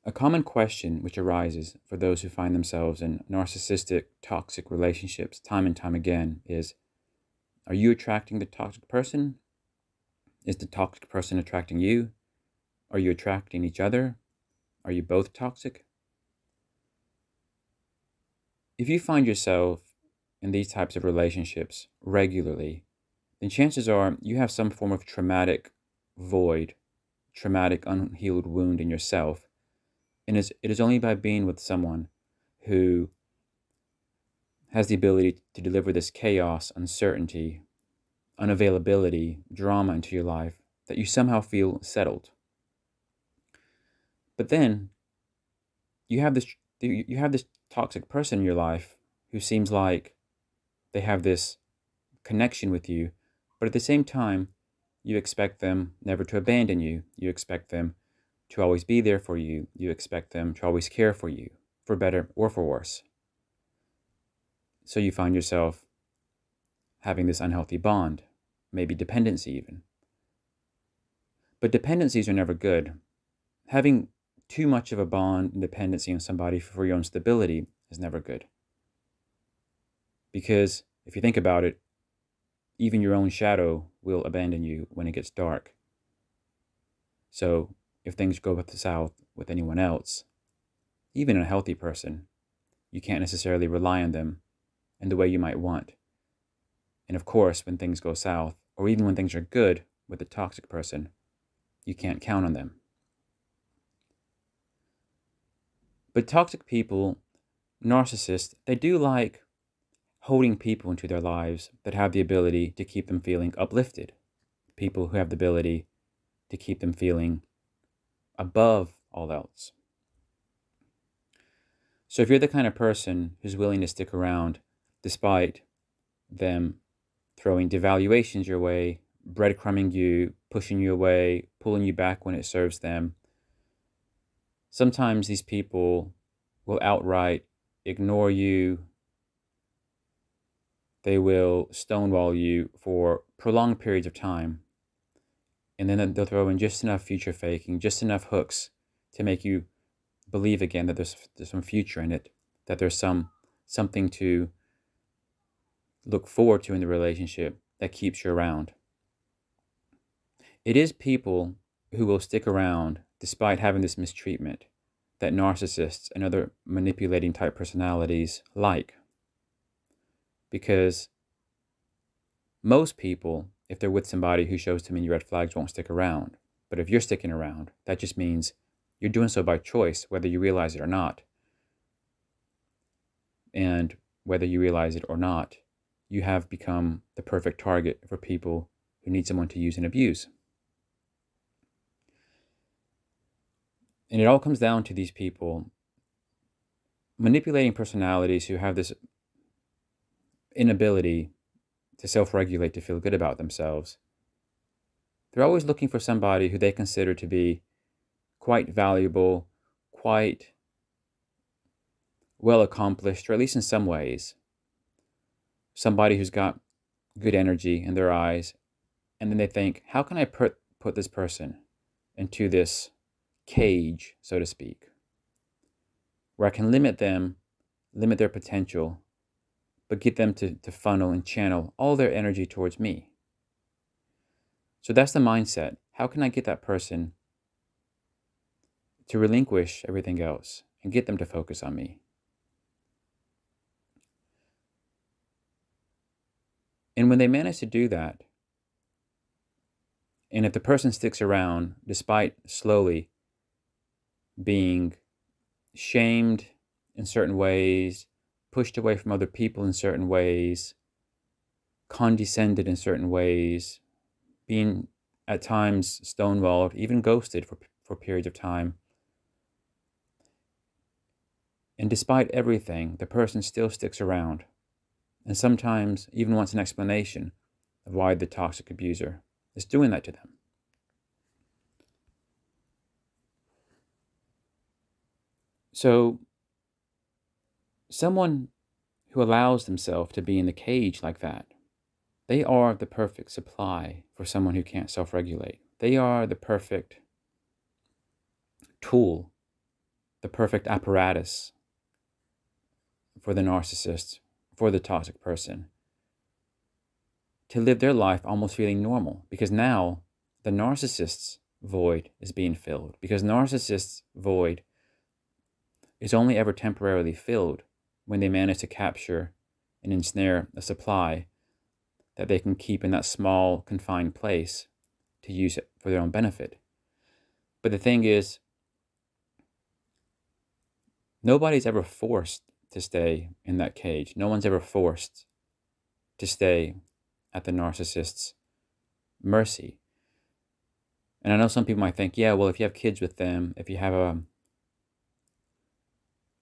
A common question which arises for those who find themselves in narcissistic, toxic relationships time and time again is, are you attracting the toxic person? Is the toxic person attracting you? Are you attracting each other? Are you both toxic? If you find yourself in these types of relationships regularly, then chances are you have some form of traumatic void, traumatic unhealed wound in yourself. And it is only by being with someone who has the ability to deliver this chaos, uncertainty, unavailability, drama into your life that you somehow feel settled. But then you have this toxic person in your life who seems like they have this connection with you, but at the same time, you expect them never to abandon you. You expect them to always be there for you. You expect them to always care for you, for better or for worse. So you find yourself having this unhealthy bond, maybe dependency even. But dependencies are never good. Having too much of a bond and dependency on somebody for your own stability is never good. Because if you think about it, even your own shadow will abandon you when it gets dark. So if things go south with anyone else, even a healthy person, you can't necessarily rely on them in the way you might want. And of course, when things go south, or even when things are good with a toxic person, you can't count on them. But toxic people, narcissists, they do like holding people into their lives that have the ability to keep them feeling uplifted. People who have the ability to keep them feeling above all else. So if you're the kind of person who's willing to stick around despite them throwing devaluations your way, breadcrumbing you, pushing you away, pulling you back when it serves them, sometimes these people will outright ignore you. They will stonewall you for prolonged periods of time. And then they'll throw in just enough future faking, just enough hooks to make you believe again that there's some future in it, that there's something to look forward to in the relationship that keeps you around. It is people who will stick around despite having this mistreatment that narcissists and other manipulating type personalities like. Because most people, if they're with somebody who shows too many red flags, won't stick around. But if you're sticking around, that just means you're doing so by choice, whether you realize it or not. And whether you realize it or not, you have become the perfect target for people who need someone to use and abuse. And it all comes down to these people manipulating personalities who have this inability to self-regulate, to feel good about themselves. They're always looking for somebody who they consider to be quite valuable, quite well accomplished, or at least in some ways. Somebody who's got good energy in their eyes. And then they think, how can I put this person into this cage, so to speak, where I can limit them, limit their potential, but get them to funnel and channel all their energy towards me. So that's the mindset. How can I get that person to relinquish everything else and get them to focus on me? And when they manage to do that, and if the person sticks around, despite slowly being shamed in certain ways, pushed away from other people in certain ways, condescended in certain ways, being at times stonewalled, even ghosted for periods of time. And despite everything, the person still sticks around, and sometimes even wants an explanation of why the toxic abuser is doing that to them. So someone who allows themselves to be in the cage like that, they are the perfect supply for someone who can't self-regulate. They are the perfect tool the perfect apparatus for the narcissist, for the toxic person, to live their life almost feeling normal, because now the narcissist's void is being filled. Because narcissist's void is only ever temporarily filled when they manage to capture and ensnare a supply that they can keep in that small, confined place to use it for their own benefit. But the thing is, nobody's ever forced to stay in that cage. No one's ever forced to stay at the narcissist's mercy. And I know some people might think, yeah, well, if you have kids with them, if you have a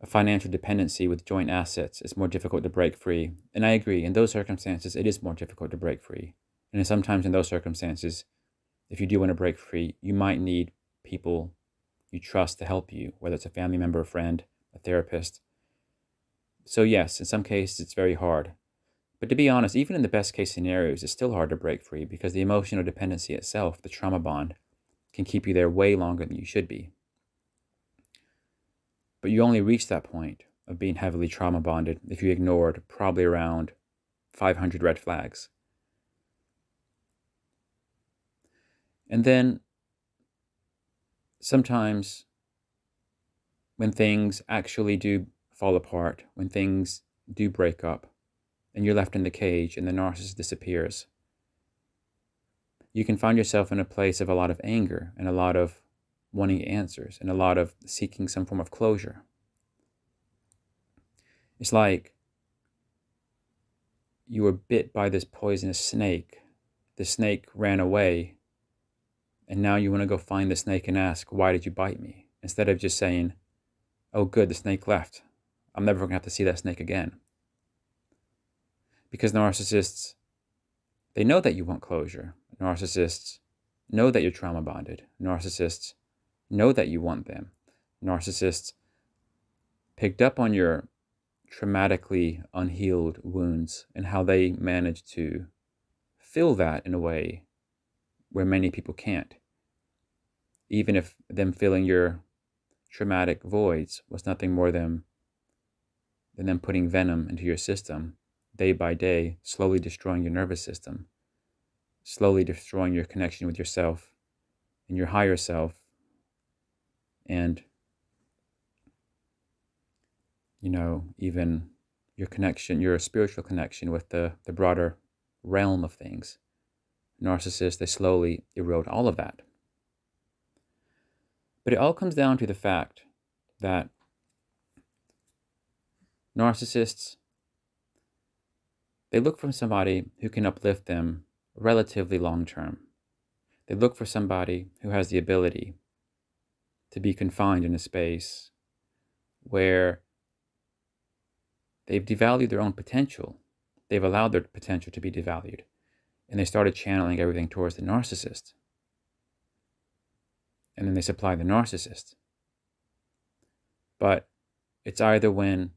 financial dependency with joint assets, it's more difficult to break free. And I agree, in those circumstances, it is more difficult to break free. And sometimes in those circumstances, if you do want to break free, you might need people you trust to help you, whether it's a family member, a friend, a therapist. So yes, in some cases, it's very hard. But to be honest, even in the best case scenarios, it's still hard to break free because the emotional dependency itself, the trauma bond, can keep you there way longer than you should be. But you only reach that point of being heavily trauma bonded if you ignored probably around 500 red flags. And then sometimes when things actually do fall apart, when things do break up, and you're left in the cage and the narcissist disappears, you can find yourself in a place of a lot of anger and a lot of wanting answers and a lot of seeking some form of closure. It's like you were bit by this poisonous snake. The snake ran away, and now you want to go find the snake and ask, why did you bite me? Instead of just saying, oh good, the snake left. I'm never going to have to see that snake again. Because narcissists, they know that you want closure. Narcissists know that you're trauma bonded. Narcissists know that you want them. Narcissists picked up on your traumatically unhealed wounds and how they manage to fill that in a way where many people can't. Even if them filling your traumatic voids was nothing more than them putting venom into your system, day by day, slowly destroying your nervous system, slowly destroying your connection with yourself and your higher self, and, even your connection, your spiritual connection with the broader realm of things. Narcissists, they slowly erode all of that. But it all comes down to the fact that narcissists, they look for somebody who can uplift them relatively long term. They look for somebody who has the ability to be confined in a space where they've devalued their own potential. They've allowed their potential to be devalued. And they started channeling everything towards the narcissist. And then they supply the narcissist. But it's either when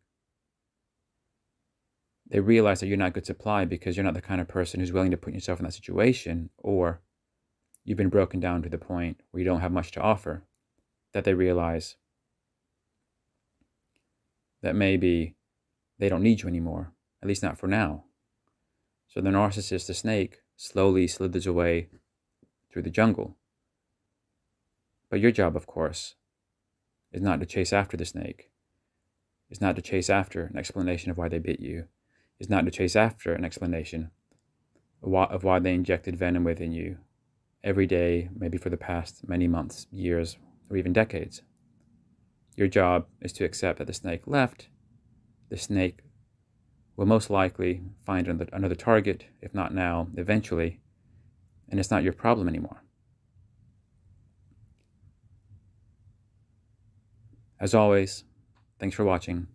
they realize that you're not good supply because you're not the kind of person who's willing to put yourself in that situation, or you've been broken down to the point where you don't have much to offer, that they realize that maybe they don't need you anymore, at least not for now. So the narcissist, the snake, slowly slithers away through the jungle. But your job, of course, is not to chase after the snake. It's not to chase after an explanation of why they bit you. It's not to chase after an explanation of why they injected venom within you every day, maybe for the past many months, years, or even decades. Your job is to accept that the snake left. The snake will most likely find another target, if not now, eventually, and it's not your problem anymore. As always, thanks for watching.